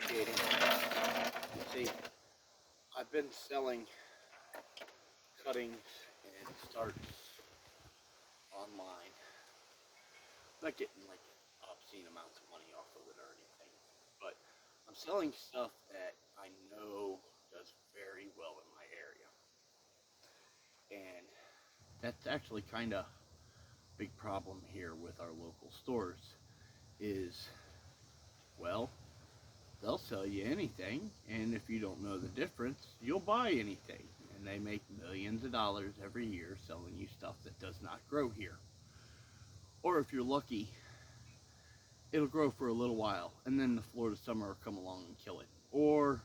propagating. See, I've been selling cuttings and starts online. I'm not getting like obscene amounts of money off of it or anything, but I'm selling stuff that I know does very well in my area. And that's actually kind of a big problem here with our local stores is, well, they'll sell you anything, and if you don't know the difference, you'll buy anything. And they make millions of dollars every year selling you stuff that does not grow here. Or if you're lucky, it'll grow for a little while, and then the Florida summer will come along and kill it. Or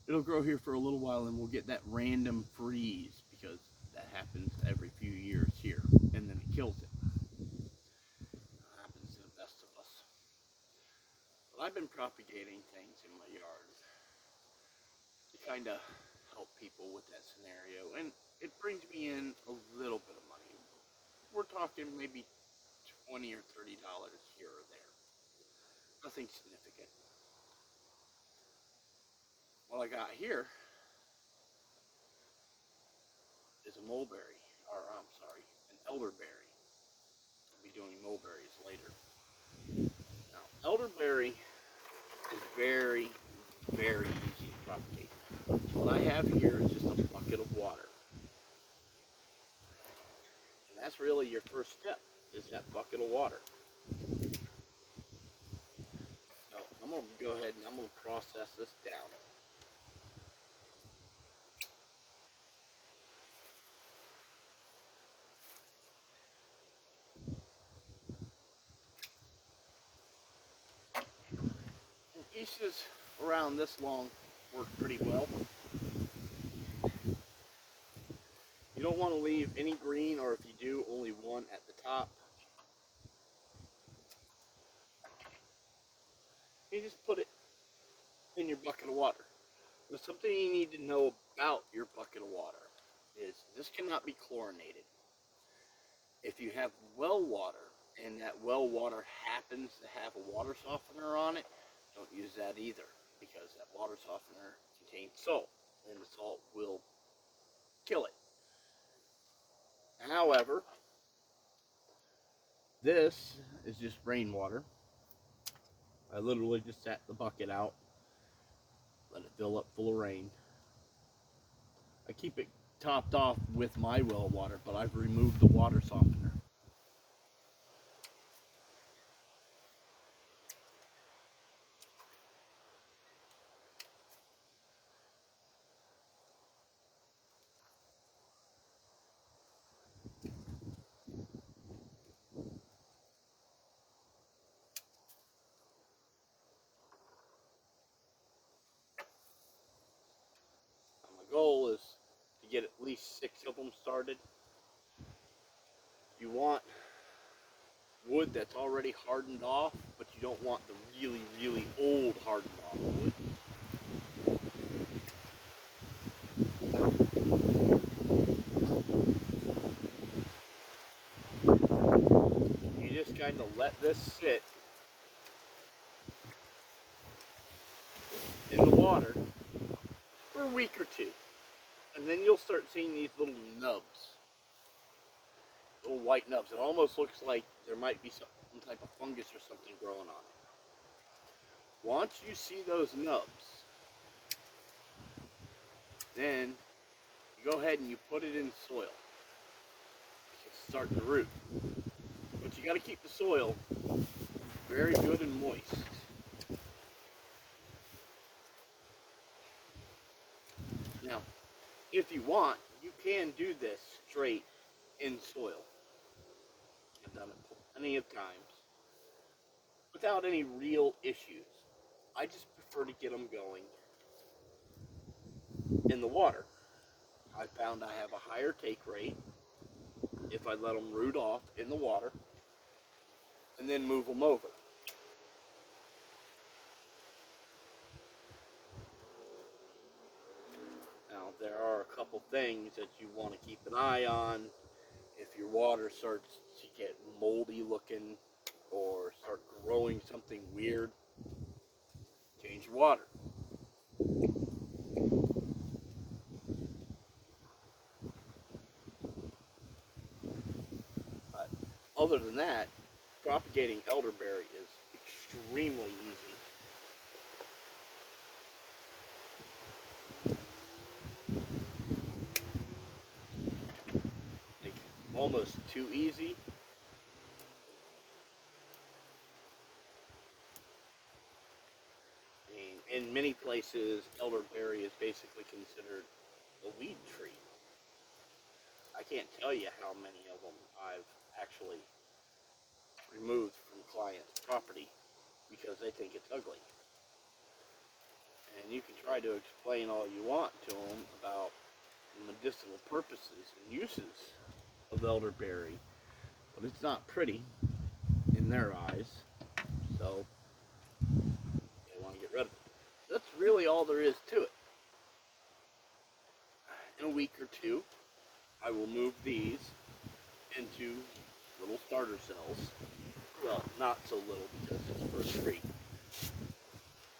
it'll grow here for a little while, and we'll get that random freeze, because that happens every few years here, and then it kills it. It happens to the best of us. But I've been propagating things in my yard to kind of help people with that scenario, and it brings me in a little bit of money. We're talking maybe $20 or $30 here or there. Nothing significant. What I got here is a mulberry, or I'm sorry, an elderberry. I'll be doing mulberries later. Now, elderberry is very, very easy to propagate. So what I have here is just a bucket of water. And that's really your first step, is that bucket of water. So I'm going to go ahead and I'm going to process this down. And pieces around this long work pretty well. You don't want to leave any green, or if you do, only one at the top. You just put it in your bucket of water. Now, something you need to know about your bucket of water is this cannot be chlorinated. If you have well water and that well water happens to have a water softener on it, don't use that either, because that water softener contains salt, and the salt will kill it. However, this is just rainwater. I literally just sat the bucket out, let it fill up full of rain. I keep it topped off with my well water, but I've removed the water softener. My goal is to get at least 6 of them started. You want wood that's already hardened off, but you don't want the really, really old hardened off wood. You just kind of let this sit in the water for a week or two, and then you'll start seeing these little nubs, little white nubs. It almost looks like there might be some type of fungus or something growing on it. Once you see those nubs, then you go ahead and you put it in soil. It's starting to root. But you got to keep the soil very good and moist. Now, if you want, you can do this straight in soil. I've done it plenty of times without any real issues. I just prefer to get them going in the water. I found I have a higher take rate if I let them root off in the water and then move them over. Now, there are a couple things that you want to keep an eye on. If your water starts to get moldy looking or start growing something weird, change your water. Other than that, propagating elderberry is extremely easy. Like, almost too easy. I mean, in many places, elderberry is basically considered a weed tree. I can't tell you how many of them I've actually removed from clients' property because they think it's ugly. And you can try to explain all you want to them about the medicinal purposes and uses of elderberry, but it's not pretty in their eyes, so they want to get rid of it. That's really all there is to it. In a week or two, I will move these into little starter cells. Well, not so little because it's for a tree.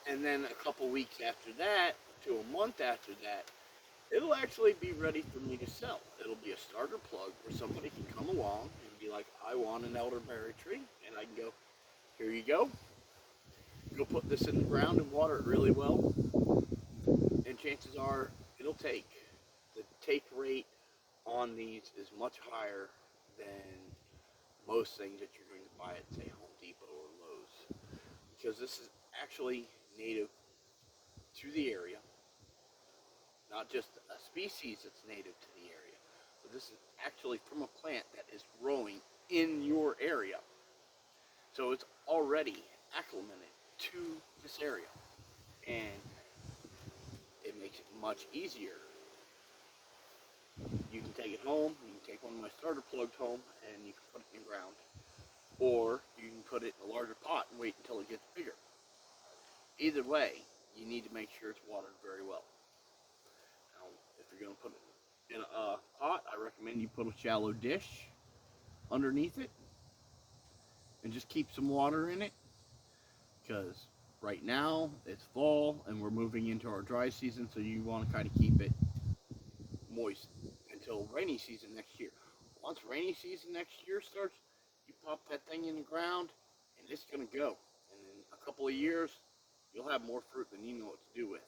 And then a couple weeks after that, to a month after that, it'll actually be ready for me to sell. It'll be a starter plug where somebody can come along and be like, I want an elderberry tree. And I can go, here you go. Go put this in the ground and water it really well. And chances are it'll take. The take rate on these is much higher than most things that you're going to buy at, say, Home Depot or Lowe's. Because this is actually native to the area, not just a species that's native to the area, but this is actually from a plant that is growing in your area. So it's already acclimated to this area, and it makes it much easier. You can take it home, you can take one of my starter plugs home, and you can put it in the ground. Or you can put it in a larger pot and wait until it gets bigger. Either way, you need to make sure it's watered very well. Now, if you're going to put it in a pot, I recommend you put a shallow dish underneath it and just keep some water in it, because right now it's fall and we're moving into our dry season, so you want to kind of keep it moist until rainy season next year. Once rainy season next year starts, you pop that thing in the ground and it's going to go. And in a couple of years, you'll have more fruit than you know what to do with.